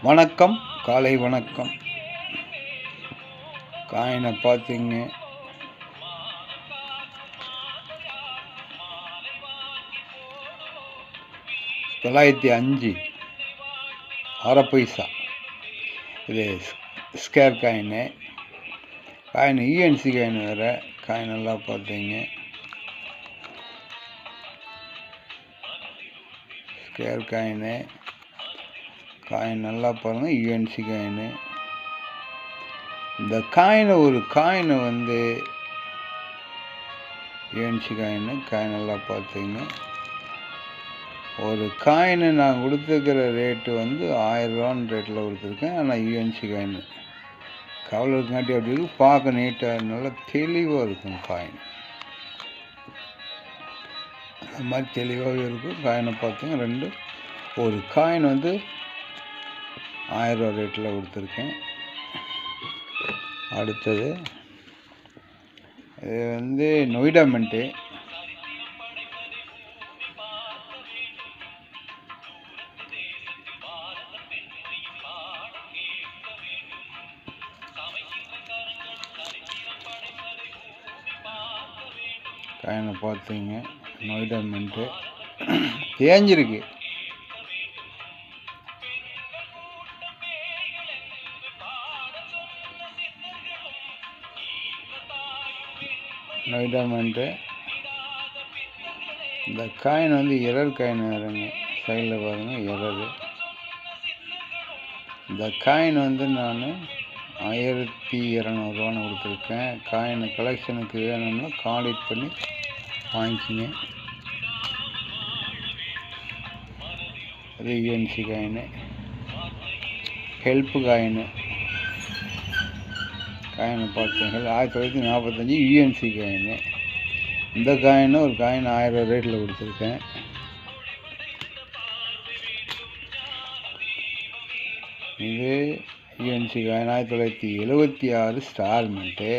வணக்கம், காலை வணக்கம். காயினை பார்த்தீங்க, $905 அரை பைசா. இது ஸ்கேர் காயினு. இஎன்சி காயின் வேறு. காயின் நல்லா பார்த்தீங்க, ஸ்கேர் காயின் நல்லா பாருங்கள். UNC coin. இந்த ஒரு காயினை வந்து யூஎன்சி காயின் நல்லா பார்த்தீங்க. ஒரு காயினை நான் கொடுத்துருக்கிற ரேட்டு வந்து $1000 ரேட்டில் கொடுத்துருக்கேன். ஆனால் யூஎன்சி காயின் கவலை இருக்காட்டி அப்படி இருக்கும். பார்க்க நீட்டாக நல்லா தெளிவாக இருக்கும் காயின். அது மாதிரி தெளிவாகவே இருக்கும். காயினை பார்த்தீங்க. ஒரு காயின் வந்து $1000 ரேட்டில் கொடுத்துருக்கேன். அடுத்தது இது வந்து நொய்டா மின்ட்டு. காயினை பார்த்தீங்க, நொய்டா மின்ட்டு தேஞ்சிருக்கு. நொய்டா மின்ட்டு. இந்த காயின் வந்து எரர் காயின் வேறுங்க. சைடில் பாருங்கள், எரரு. இந்த காயின் வந்து நான் $1200 கொடுத்துருக்கேன். காயின் கலெக்ஷனுக்கு வேணும்னா கான்டாக்ட் பண்ணி வாங்கிக்கிங்க. அது யூஎன்சி காயின். Help coin. காயினை பார்த்தீங்க, 1945 யூஎன்சி காயின். இந்த காயின் ஒரு காயின் $1000 ரேட்டில் கொடுத்துருக்கேன். இது யூஎன்சி காயின் 1976 ஸ்டார் மின்ட்டு.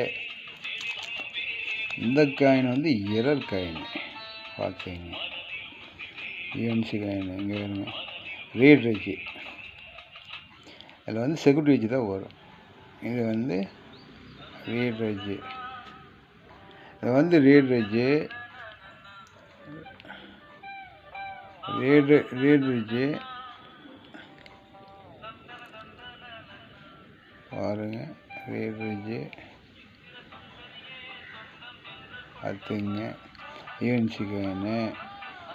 இந்த காயின் வந்து எரர் காயின் பார்த்தீங்க. யூஎன்சி காயின் இங்கே வருங்க. ரீட் வச்சு அதில் வந்து செக்யூரிட்டி வச்சு தான் வரும். இது வந்து ரீட் வச்சு. இது வந்து ரீட் வச்சு பாருங்க. ரீட் வச்சு பார்த்துங்க. UNC coin.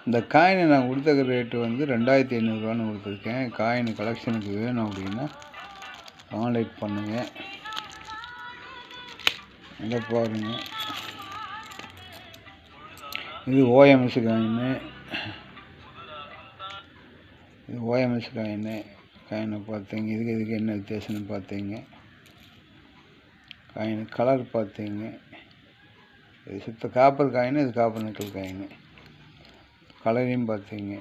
இந்த காயினை நான் கொடுத்த ரேட்டு வந்து $2500 கொடுத்துருக்கேன். காயின் கலெக்ஷனுக்கு வேணும் அப்படின்னா கான்டாக்ட் பண்ணுங்கள். இதை பாருங்க. இது ஓஎம்எஸ் காயின். இது ஓஎம்எஸ் காயின். காயினை பார்த்தீங்க. இதுக்கு என்ன வித்தியாசம்னு பார்த்தீங்க. காயின் கலர் பார்த்தீங்க. இது சுத்த காப்பர் காயின். இது காப்பர் நிக்கல் காயின். கலரையும் பார்த்தீங்க.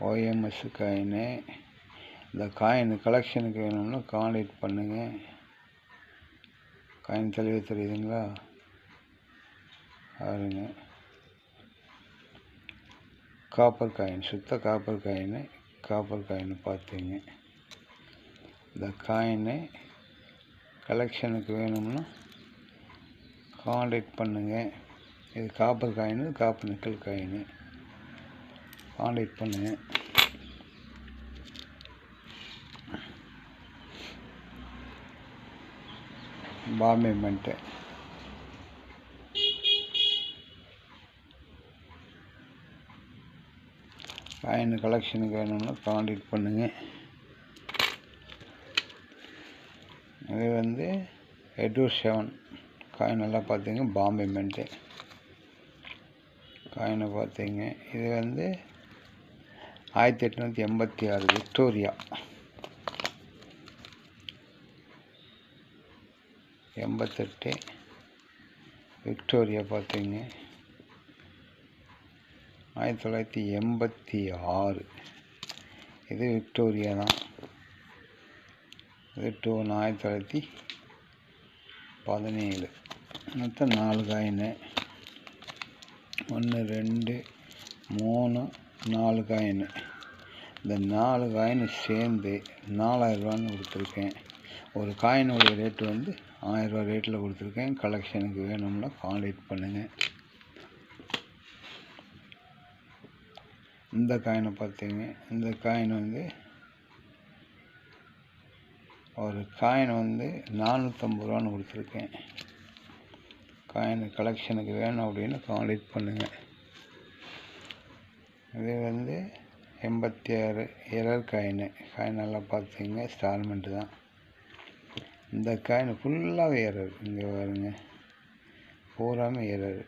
OMS coin. இந்த காயின் கலெக்ஷனுக்கு வேணும்னா கான்டாக்ட் பண்ணுங்கள். காயின் தெளிவாக தெரியுதுங்களா? பாருங்க. காப்பர் காயின், சுத்த காப்பர் காயின் பார்த்தீங்க. இந்த காயினை கலெக்ஷனுக்கு வேணும்னா கான்டாக்ட் பண்ணுங்கள். இது copper coin, copper nickel coin. Contact பண்ணுங்கள். பாம்பே மின்ட்டு. காயின் கலெக்ஷனுக்கு வேணும்னா கான்டாக்ட் பண்ணுங்கள். இது வந்து 827 காயின் நல்லா பார்த்தீங்க. பாம்பே மின்ட்டு காயினை பார்த்தீங்க. இது வந்து 1886 விக்டோரியா. 88 விக்டோரியா பார்த்தீங்க. 1986 இது விக்டோரியா தான். இது 1917. மொத்தம் 4 காயின். 1 2 3 4 காயின். இந்த 4 காயின் சேர்ந்து 4000 ரூபான்னு கொடுத்துருக்கேன். ஒரு காயினுடைய ரேட்டு வந்து 1000 ரூபா ரேட்டில் கொடுத்துருக்கேன். கலெக்ஷனுக்கு வேணும்னா கான்டாக்ட் பண்ணுங்கள். இந்த காயினை பார்த்தீங்க, இந்த காயின் வந்து ஒரு காயின் வந்து 450 ரூபான்னு கொடுத்துருக்கேன். காயின் கலெக்ஷனுக்கு வேணும் அப்படின்னு கான்டாக்ட் பண்ணுங்கள். இது வந்து 86 எரர் காயின் நல்லா பார்த்துங்க, ஸ்டால்மெண்ட்டு தான். இந்த காயின் ஃபுல்லாகவே எரர். இங்கே பாருங்க, பூராமே எரர்.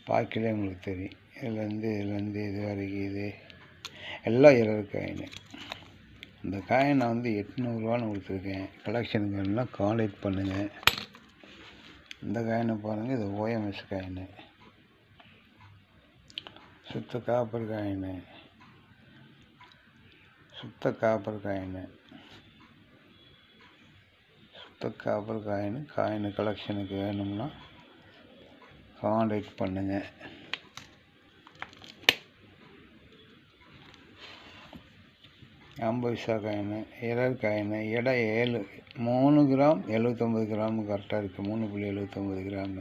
பார்க்கலே உங்களுக்கு தெரியும். இதுலேருந்து இது வரைக்கும் இது எல்லாம் எரர் காயின். இந்த காயினை வந்து 800 ரூபான்னு கொடுத்துருக்கேன். கலெக்ஷனுக்கு வேணும்னா கான்டாக்ட் பண்ணுங்கள். இந்த காயினை பாருங்கள், இது ஓஎம்எஸ் காயின், சுத்த காப்பர் காயின், சுத்த காப்பர் காயின். காயின் கலெக்ஷனுக்கு வேணும்னா கான்டாக்ட் பண்ணுங்கள். அம்பைசா காயின், எரர் காயின், எடை 3 கிராம் 79 கிராம் கரெக்டாக இருக்குது. 3.79 கிராம்.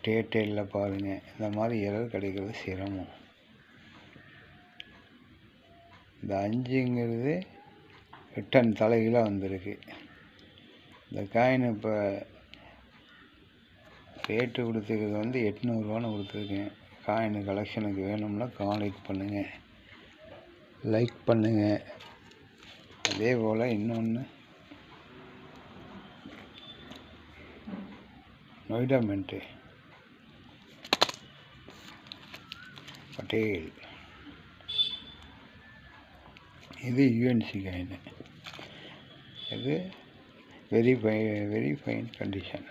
டேட்டெயிலில் பாருங்கள். இந்த மாதிரி எரர் கிடைக்கிறது சிரமம். இந்த 5ங்கிறது ரிட்டன் தலைகீழாக வந்திருக்கு. இந்த காயின் இப்போ ரேட்டு கொடுத்துருக்கிறது வந்து 800 ரூபான்னு கொடுத்துருக்கேன். காயின் கலெக்ஷனுக்கு வேணும்னா கான்டாக்ட் பண்ணுங்கள், லைக் பண்ணுங்கள். அதே போல் இன்னொன்று நொய்டா மின்ட்டு பட்டேல், இது யூஎன்சி காயின். இது very fine condition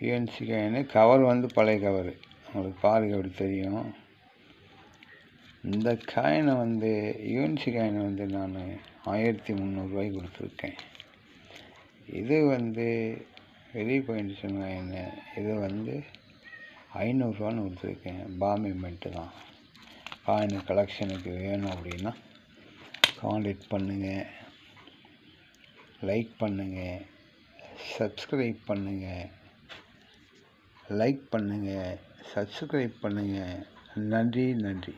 UNC coin. Cover வந்து பழைய கவர், உங்களுக்கு பாருங்க அப்படி தெரியும். இந்த காயினை வந்து யூஎன்சி காயின் வந்து நான் 1300 ரூபாய்க்கு கொடுத்துருக்கேன். இது வந்து வெரி கண்டிஷன் காயின். இது வந்து 500 ரூபான்னு கொடுத்துருக்கேன். பாம்பே மின்ட்டு தான். காயின் கலெக்ஷனுக்கு வேணும் அப்படின்னா கான்டாக்ட் பண்ணுங்கள், லைக் பண்ணுங்கள், சப்ஸ்கிரைப் பண்ணுங்கள், லைக் பண்ணுங்கள், சப்ஸ்கிரைப் பண்ணுங்கள். நன்றி.